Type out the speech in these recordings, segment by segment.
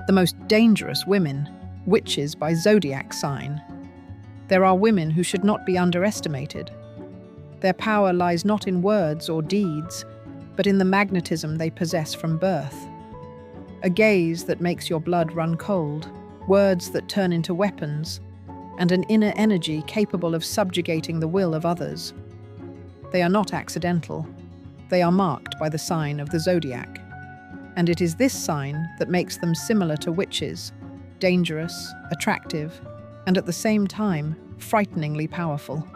The most dangerous women, witches by zodiac sign. There are women who should not be underestimated. Their power lies not in words or deeds, but in the magnetism they possess from birth. A gaze that makes your blood run cold, words that turn into weapons, and an inner energy capable of subjugating the will of others. They are not accidental. They are marked by the sign of the zodiac. And it is this sign that makes them similar to witches, dangerous, attractive, and at the same time, frighteningly powerful.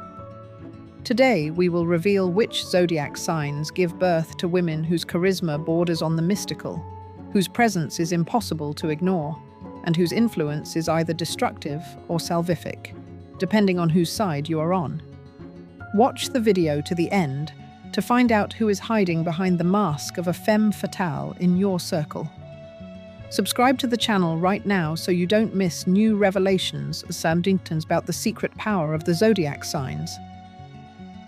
Today, we will reveal which zodiac signs give birth to women whose charisma borders on the mystical, whose presence is impossible to ignore, and whose influence is either destructive or salvific, depending on whose side you are on. Watch the video to the end to find out who is hiding behind the mask of a femme fatale in your circle. Subscribe to the channel right now so you don't miss new revelations about the secret power of the zodiac signs.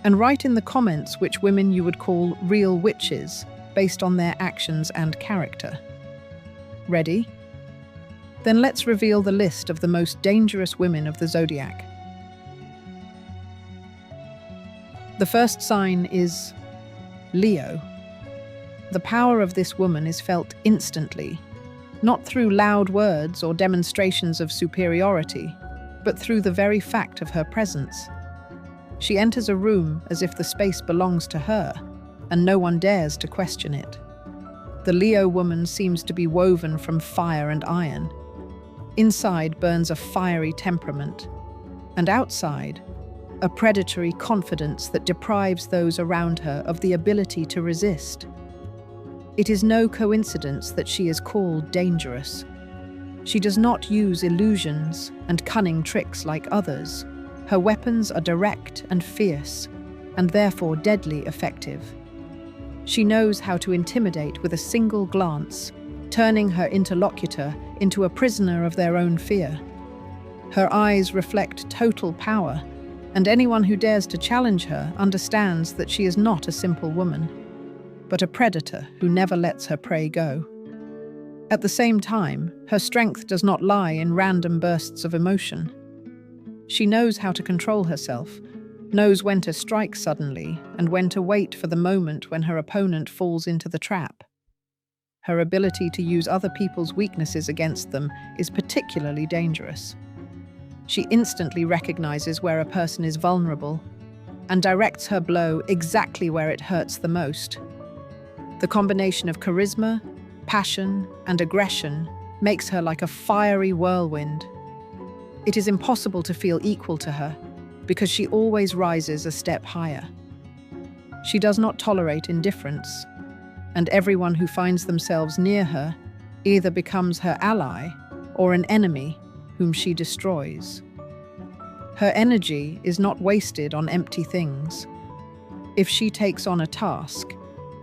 And write in the comments which women you would call real witches based on their actions and character. Ready? Then let's reveal the list of the most dangerous women of the zodiac. The first sign is Leo. The power of this woman is felt instantly, not through loud words or demonstrations of superiority, but through the very fact of her presence. She enters a room as if the space belongs to her, and no one dares to question it. The Leo woman seems to be woven from fire and iron. Inside burns a fiery temperament, and outside, a predatory confidence that deprives those around her of the ability to resist. It is no coincidence that she is called dangerous. She does not use illusions and cunning tricks like others. Her weapons are direct and fierce, and therefore deadly effective. She knows how to intimidate with a single glance, turning her interlocutor into a prisoner of their own fear. Her eyes reflect total power, and anyone who dares to challenge her understands that she is not a simple woman, but a predator who never lets her prey go. At the same time, her strength does not lie in random bursts of emotion. She knows how to control herself, knows when to strike suddenly, and when to wait for the moment when her opponent falls into the trap. Her ability to use other people's weaknesses against them is particularly dangerous. She instantly recognizes where a person is vulnerable and directs her blow exactly where it hurts the most. The combination of charisma, passion, and aggression makes her like a fiery whirlwind. It is impossible to feel equal to her because she always rises a step higher. She does not tolerate indifference, and everyone who finds themselves near her either becomes her ally or an enemy whom she destroys. Her energy is not wasted on empty things. If she takes on a task,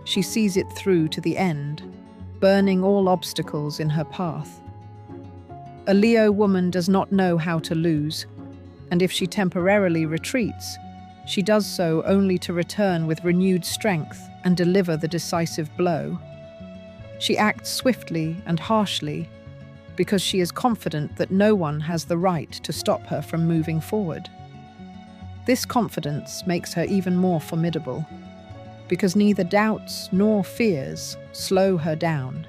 she sees it through to the end, burning all obstacles in her path. A Leo woman does not know how to lose, and if she temporarily retreats, she does so only to return with renewed strength and deliver the decisive blow. She acts swiftly and harshly because she is confident that no one has the right to stop her from moving forward. This confidence makes her even more formidable, because neither doubts nor fears slow her down.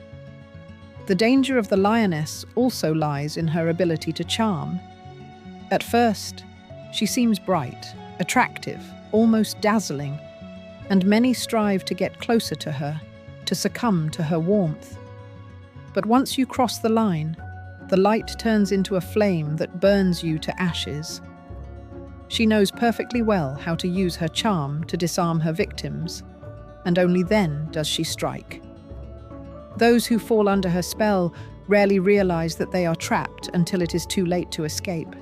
The danger of the lioness also lies in her ability to charm. At first, she seems bright, attractive, almost dazzling, and many strive to get closer to her, to succumb to her warmth. But once you cross the line, the light turns into a flame that burns you to ashes. She knows perfectly well how to use her charm to disarm her victims, and only then does she strike. Those who fall under her spell rarely realize that they are trapped until it is too late to escape.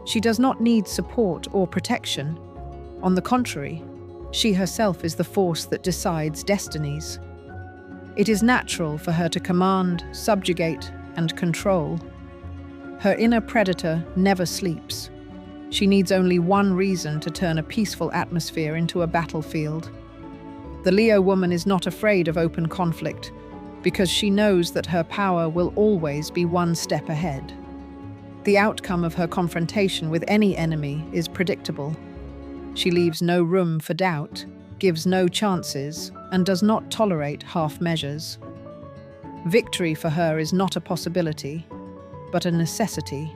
She does not need support or protection. On the contrary, she herself is the force that decides destinies. It is natural for her to command, subjugate, and control. Her inner predator never sleeps. She needs only one reason to turn a peaceful atmosphere into a battlefield. The Leo woman is not afraid of open conflict, because she knows that her power will always be one step ahead. The outcome of her confrontation with any enemy is predictable. She leaves no room for doubt, gives no chances, and does not tolerate half measures. Victory for her is not a possibility, but a necessity.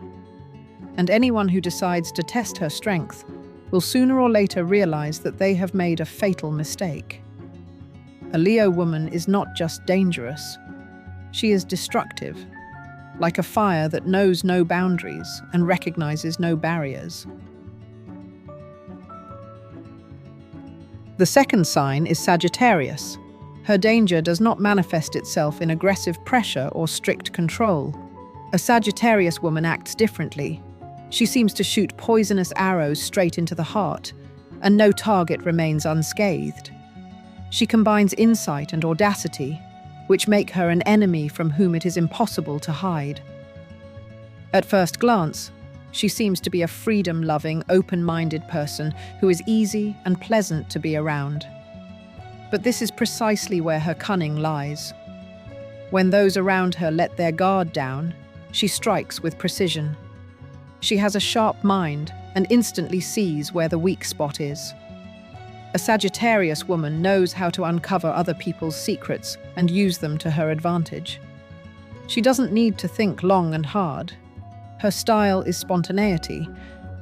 And anyone who decides to test her strength will sooner or later realize that they have made a fatal mistake. A Leo woman is not just dangerous, she is destructive, like a fire that knows no boundaries and recognizes no barriers. The second sign is Sagittarius. Her danger does not manifest itself in aggressive pressure or strict control. A Sagittarius woman acts differently. She seems to shoot poisonous arrows straight into the heart, and no target remains unscathed. She combines insight and audacity, which make her an enemy from whom it is impossible to hide. At first glance, she seems to be a freedom-loving, open-minded person who is easy and pleasant to be around. But this is precisely where her cunning lies. When those around her let their guard down, she strikes with precision. She has a sharp mind and instantly sees where the weak spot is. A Sagittarius woman knows how to uncover other people's secrets and use them to her advantage. She doesn't need to think long and hard. Her style is spontaneity,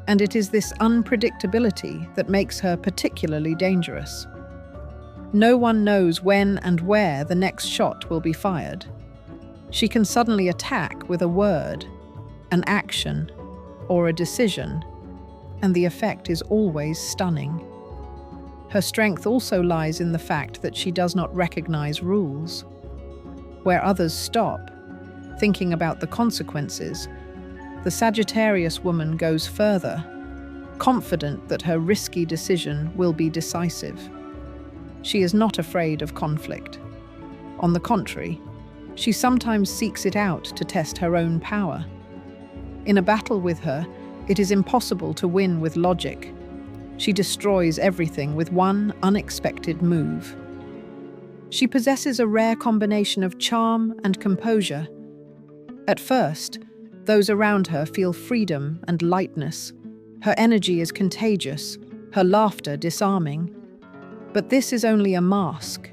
and it is this unpredictability that makes her particularly dangerous. No one knows when and where the next shot will be fired. She can suddenly attack with a word, an action, or a decision, and the effect is always stunning. Her strength also lies in the fact that she does not recognize rules. Where others stop, thinking about the consequences, the Sagittarius woman goes further, confident that her risky decision will be decisive. She is not afraid of conflict. On the contrary, she sometimes seeks it out to test her own power. In a battle with her, it is impossible to win with logic. She destroys everything with one unexpected move. She possesses a rare combination of charm and composure. At first, those around her feel freedom and lightness. Her energy is contagious, her laughter disarming. But this is only a mask.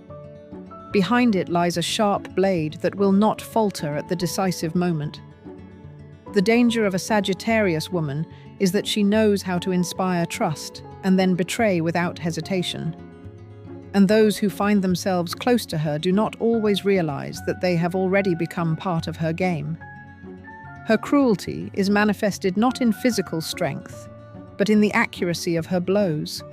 Behind it lies a sharp blade that will not falter at the decisive moment. The danger of a Sagittarius woman is that she knows how to inspire trust and then betray without hesitation. And those who find themselves close to her do not always realize that they have already become part of her game. Her cruelty is manifested not in physical strength, but in the accuracy of her blows.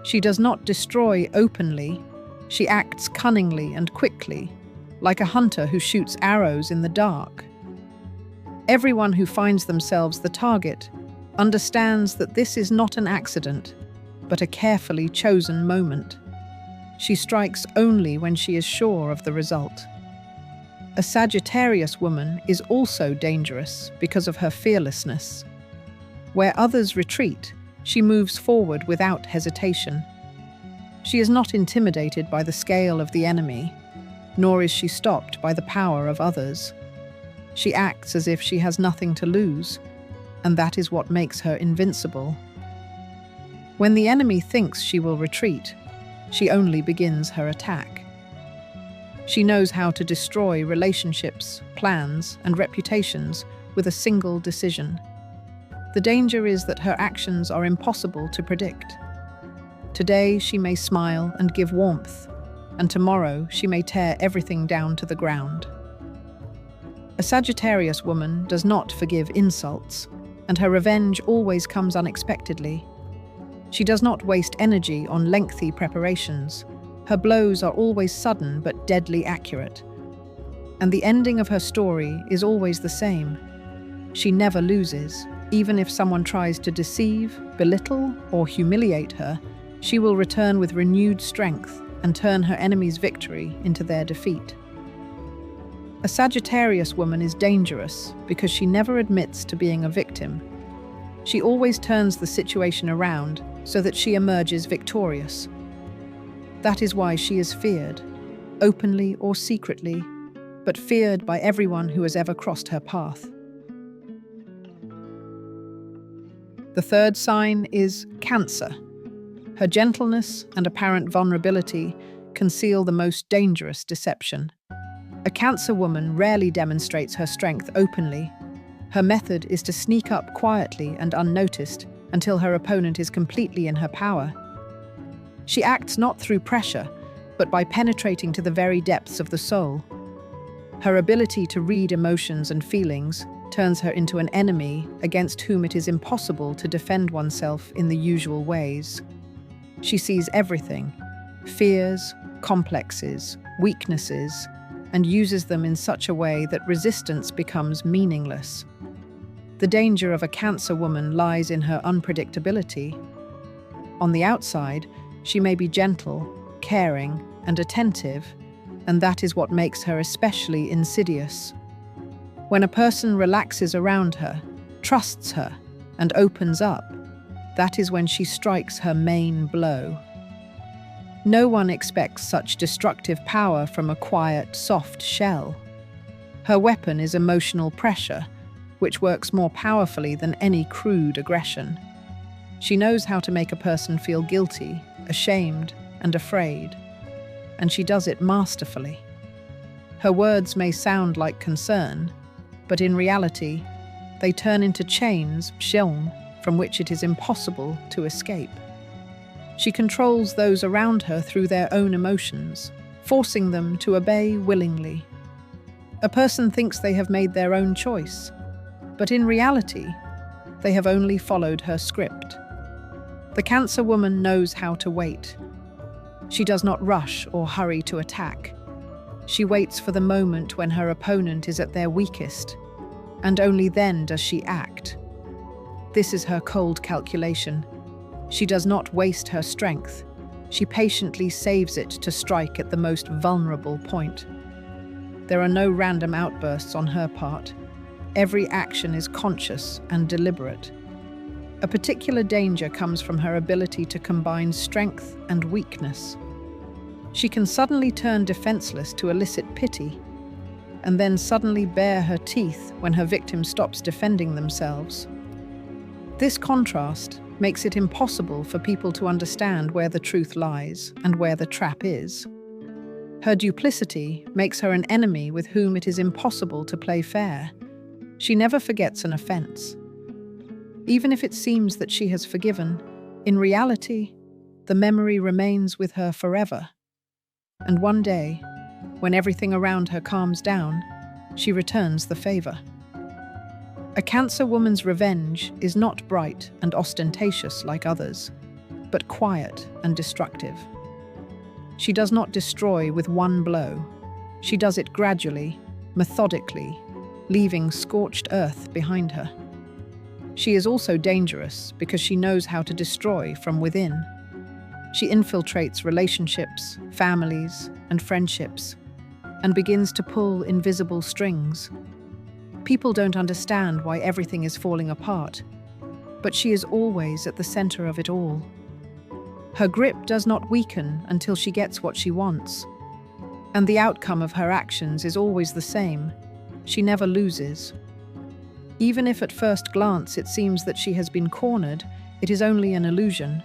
She does not destroy openly, she acts cunningly and quickly, like a hunter who shoots arrows in the dark. Everyone who finds themselves the target understands that this is not an accident, but a carefully chosen moment. She strikes only when she is sure of the result. A Sagittarius woman is also dangerous because of her fearlessness. Where others retreat, she moves forward without hesitation. She is not intimidated by the scale of the enemy, nor is she stopped by the power of others. She acts as if she has nothing to lose, and that is what makes her invincible. When the enemy thinks she will retreat, she only begins her attack. She knows how to destroy relationships, plans, and reputations with a single decision. The danger is that her actions are impossible to predict. Today she may smile and give warmth, and tomorrow she may tear everything down to the ground. A Sagittarius woman does not forgive insults, and her revenge always comes unexpectedly. She does not waste energy on lengthy preparations. Her blows are always sudden but deadly accurate. And the ending of her story is always the same. She never loses. Even if someone tries to deceive, belittle, or humiliate her, she will return with renewed strength and turn her enemy's victory into their defeat. A Sagittarius woman is dangerous because she never admits to being a victim. She always turns the situation around so that she emerges victorious. That is why she is feared. openly or secretly, but feared by everyone who has ever crossed her path. The third sign is Cancer. Her gentleness and apparent vulnerability conceal the most dangerous deception. A Cancer woman rarely demonstrates her strength openly. Her method is to sneak up quietly and unnoticed until her opponent is completely in her power. She acts not through pressure, but by penetrating to the very depths of the soul. Her ability to read emotions and feelings turns her into an enemy against whom it is impossible to defend oneself in the usual ways. She sees everything, fears, complexes, weaknesses, and uses them in such a way that resistance becomes meaningless. The danger of a Cancer woman lies in her unpredictability. On the outside, she may be gentle, caring, and attentive, and that is what makes her especially insidious. When a person relaxes around her, trusts her, and opens up, that is when she strikes her main blow. No one expects such destructive power from a quiet, soft shell. Her weapon is emotional pressure, which works more powerfully than any crude aggression. She knows how to make a person feel guilty, ashamed, and afraid, and she does it masterfully. Her words may sound like concern, but in reality, they turn into chains, from which it is impossible to escape. She controls those around her through their own emotions, forcing them to obey willingly. A person thinks they have made their own choice, but in reality, they have only followed her script. The Cancer woman knows how to wait. She does not rush or hurry to attack. She waits for the moment when her opponent is at their weakest, and only then does she act. This is her cold calculation. She does not waste her strength. She patiently saves it to strike at the most vulnerable point. There are no random outbursts on her part. Every action is conscious and deliberate. A particular danger comes from her ability to combine strength and weakness. She can suddenly turn defenseless to elicit pity, and then suddenly bare her teeth when her victim stops defending themselves. This contrast makes it impossible for people to understand where the truth lies and where the trap is. Her duplicity makes her an enemy with whom it is impossible to play fair. She never forgets an offense. Even if it seems that she has forgiven, in reality, the memory remains with her forever. And one day, when everything around her calms down, she returns the favor. A Cancer woman's revenge is not bright and ostentatious like others, but quiet and destructive. She does not destroy with one blow. She does it gradually, methodically, leaving scorched earth behind her. She is also dangerous because she knows how to destroy from within. She infiltrates relationships, families, and friendships, and begins to pull invisible strings. People don't understand why everything is falling apart, but she is always at the center of it all. Her grip does not weaken until she gets what she wants, and the outcome of her actions is always the same. She never loses. Even if at first glance it seems that she has been cornered, it is only an illusion.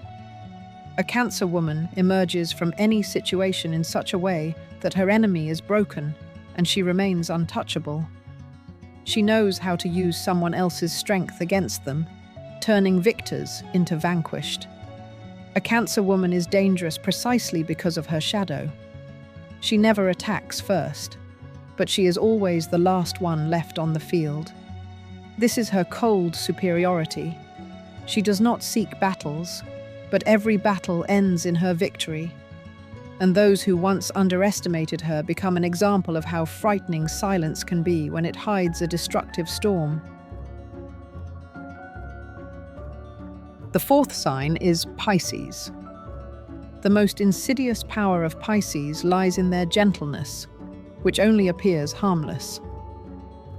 A Cancer woman emerges from any situation in such a way that her enemy is broken and she remains untouchable. She knows how to use someone else's strength against them, turning victors into vanquished. A Cancer woman is dangerous precisely because of her shadow. She never attacks first, but she is always the last one left on the field. This is her cold superiority. She does not seek battles, but every battle ends in her victory. And those who once underestimated her become an example of how frightening silence can be when it hides a destructive storm. The fourth sign is Pisces. The most insidious power of Pisces lies in their gentleness, which only appears harmless.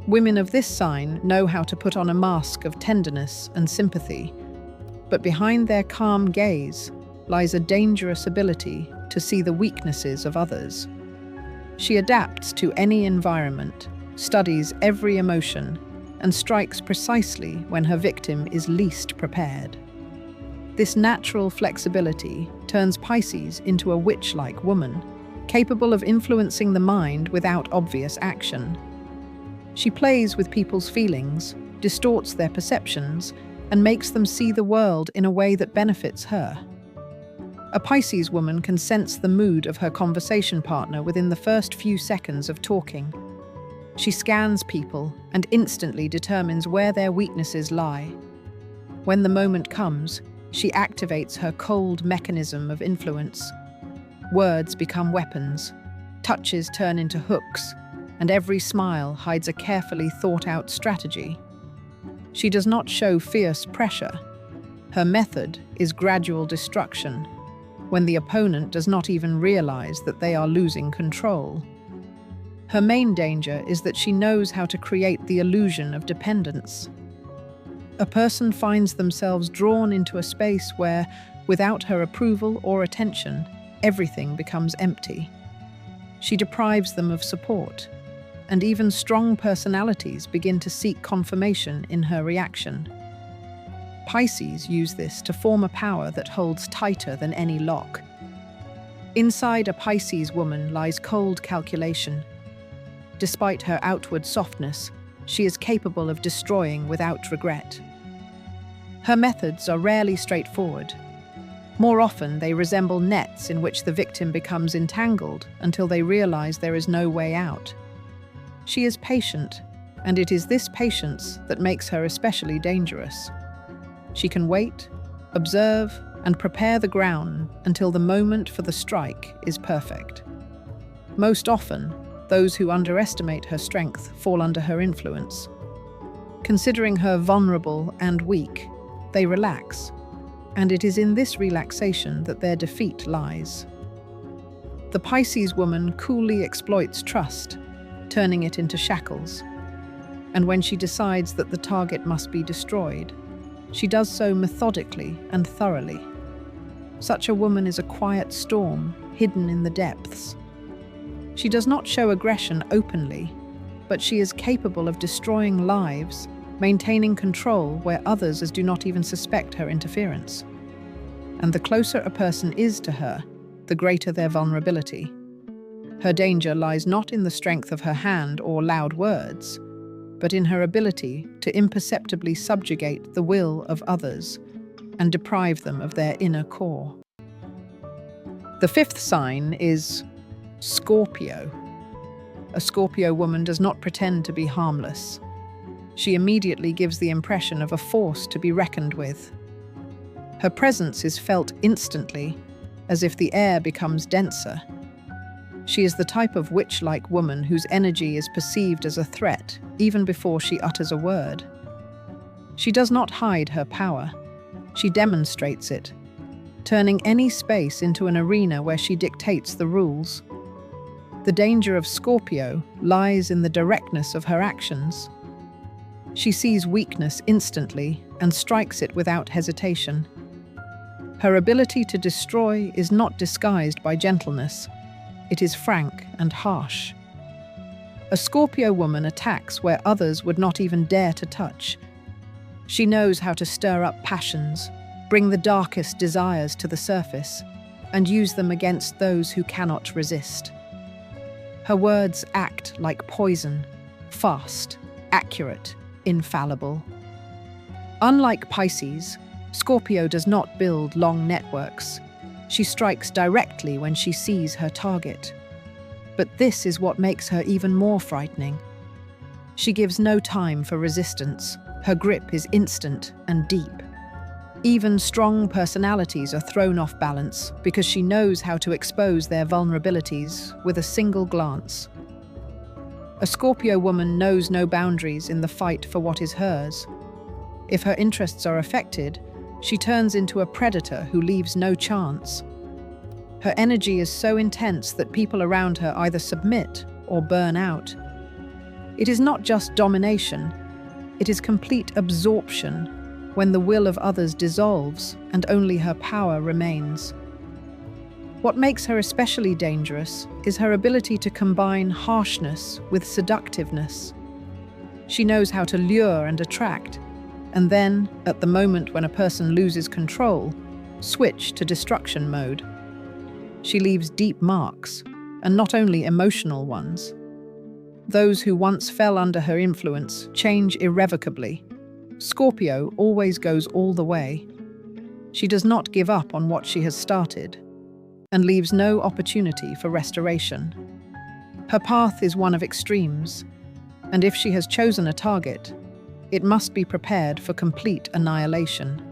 Women of this sign know how to put on a mask of tenderness and sympathy, but behind their calm gaze lies a dangerous ability to see the weaknesses of others. She adapts to any environment, studies every emotion, and strikes precisely when her victim is least prepared. This natural flexibility turns Pisces into a witch-like woman, capable of influencing the mind without obvious action. She plays with people's feelings, distorts their perceptions, and makes them see the world in a way that benefits her. A Pisces woman can sense the mood of her conversation partner within the first few seconds of talking. She scans people and instantly determines where their weaknesses lie. When the moment comes, she activates her cold mechanism of influence. Words become weapons, touches turn into hooks, and every smile hides a carefully thought-out strategy. She does not show fierce pressure. Her method is gradual destruction, when the opponent does not even realize that they are losing control. Her main danger is that she knows how to create the illusion of dependence. A person finds themselves drawn into a space where, without her approval or attention, everything becomes empty. She deprives them of support, and even strong personalities begin to seek confirmation in her reaction. Pisces use this to form a power that holds tighter than any lock. Inside a Pisces woman lies cold calculation. Despite her outward softness, she is capable of destroying without regret. Her methods are rarely straightforward. More often, they resemble nets in which the victim becomes entangled until they realize there is no way out. She is patient, and it is this patience that makes her especially dangerous. She can wait, observe, and prepare the ground until the moment for the strike is perfect. Most often, those who underestimate her strength fall under her influence. Considering her vulnerable and weak, they relax, and it is in this relaxation that their defeat lies. The Pisces woman coolly exploits trust, turning it into shackles. And when she decides that the target must be destroyed, she does so methodically and thoroughly. Such a woman is a quiet storm, hidden in the depths. She does not show aggression openly, but she is capable of destroying lives, maintaining control where others do not even suspect her interference. And the closer a person is to her, the greater their vulnerability. Her danger lies not in the strength of her hand or loud words, but in her ability to imperceptibly subjugate the will of others and deprive them of their inner core. The fifth sign is Scorpio. A Scorpio woman does not pretend to be harmless. She immediately gives the impression of a force to be reckoned with. Her presence is felt instantly, as if the air becomes denser. She is the type of witch-like woman whose energy is perceived as a threat even before she utters a word. She does not hide her power. She demonstrates it, turning any space into an arena where she dictates the rules. The danger of Scorpio lies in the directness of her actions. She sees weakness instantly and strikes it without hesitation. Her ability to destroy is not disguised by gentleness. It is frank and harsh. A Scorpio woman attacks where others would not even dare to touch. She knows how to stir up passions, bring the darkest desires to the surface, and use them against those who cannot resist. Her words act like poison, fast, accurate, infallible. Unlike Pisces, Scorpio does not build long networks. She strikes directly when she sees her target. But this is what makes her even more frightening. She gives no time for resistance. Her grip is instant and deep. Even strong personalities are thrown off balance because she knows how to expose their vulnerabilities with a single glance. A Scorpio woman knows no boundaries in the fight for what is hers. If her interests are affected, she turns into a predator who leaves no chance. Her energy is so intense that people around her either submit or burn out. It is not just domination, it is complete absorption when the will of others dissolves and only her power remains. What makes her especially dangerous is her ability to combine harshness with seductiveness. She knows how to lure and attract, and then, at the moment when a person loses control, switch to destruction mode. She leaves deep marks, and not only emotional ones. Those who once fell under her influence change irrevocably. Scorpio always goes all the way. She does not give up on what she has started, and leaves no opportunity for restoration. Her path is one of extremes, and if she has chosen a target, it must be prepared for complete annihilation.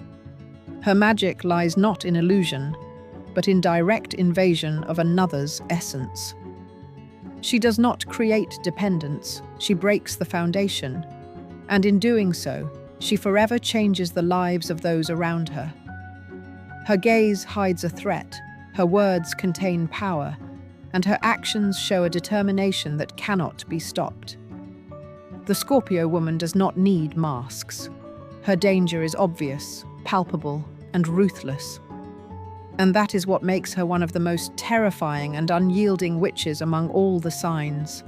Her magic lies not in illusion, but in direct invasion of another's essence. She does not create dependence, she breaks the foundation, and in doing so, she forever changes the lives of those around her. Her gaze hides a threat, her words contain power, and her actions show a determination that cannot be stopped. The Scorpio woman does not need masks. Her danger is obvious, palpable, and ruthless. And that is what makes her one of the most terrifying and unyielding witches among all the signs.